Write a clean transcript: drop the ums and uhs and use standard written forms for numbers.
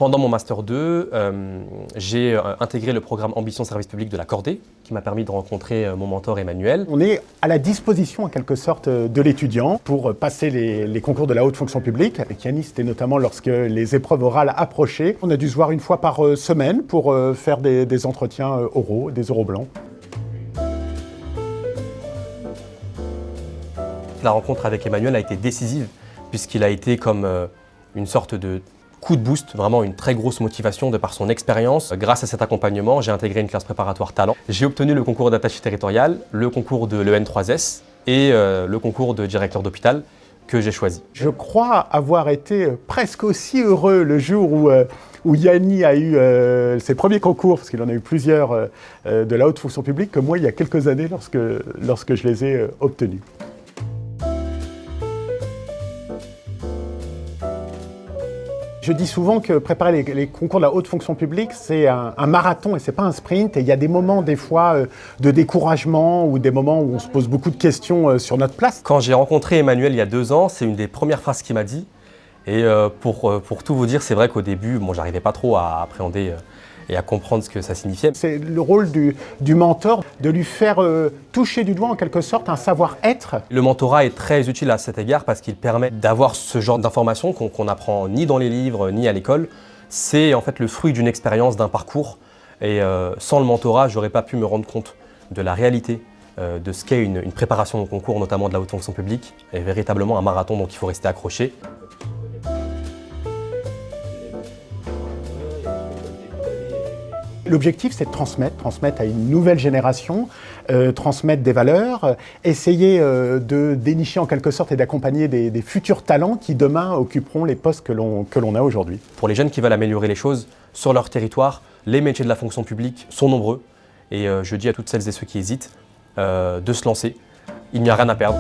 Pendant mon Master 2, j'ai intégré le programme Ambition Service Public de la Cordée, qui m'a permis de rencontrer mon mentor Emmanuel. On est à la disposition en quelque sorte de l'étudiant pour passer les concours de la haute fonction publique. Avec Yannis, c'était notamment lorsque les épreuves orales approchaient. On a dû se voir une fois par semaine pour faire des entretiens oraux, des oraux blancs. La rencontre avec Emmanuel a été décisive, puisqu'il a été comme une sorte de coup de boost, vraiment une très grosse motivation de par son expérience. Grâce à cet accompagnement, j'ai intégré une classe préparatoire talent. J'ai obtenu le concours d'attaché territorial, le concours de l'EN3S et le concours de directeur d'hôpital que j'ai choisi. Je crois avoir été presque aussi heureux le jour où Yannis a eu ses premiers concours, parce qu'il en a eu plusieurs de la haute fonction publique, que moi il y a quelques années lorsque je les ai obtenus. Je dis souvent que préparer les concours de la haute fonction publique, c'est un marathon et c'est pas un sprint. Et il y a des moments, des fois, de découragement ou des moments où on se pose beaucoup de questions sur notre place. Quand j'ai rencontré Emmanuel il y a 2 ans, c'est une des premières phrases qu'il m'a dit. Et pour tout vous dire, c'est vrai qu'au début, j'arrivais pas trop à appréhender et à comprendre ce que ça signifiait. C'est le rôle du mentor, de lui faire toucher du doigt en quelque sorte un savoir-être. Le mentorat est très utile à cet égard parce qu'il permet d'avoir ce genre d'informations qu'on n'apprend ni dans les livres ni à l'école. C'est en fait le fruit d'une expérience, d'un parcours. Et sans le mentorat, je n'aurais pas pu me rendre compte de la réalité de ce qu'est une préparation au concours, notamment de la haute fonction publique. Et véritablement un marathon, donc il faut rester accroché. L'objectif, c'est de transmettre à une nouvelle génération, transmettre des valeurs, essayer de dénicher en quelque sorte et d'accompagner des futurs talents qui demain occuperont les postes que l'on a aujourd'hui. Pour les jeunes qui veulent améliorer les choses sur leur territoire, les métiers de la fonction publique sont nombreux. Et je dis à toutes celles et ceux qui hésitent de se lancer. Il n'y a rien à perdre.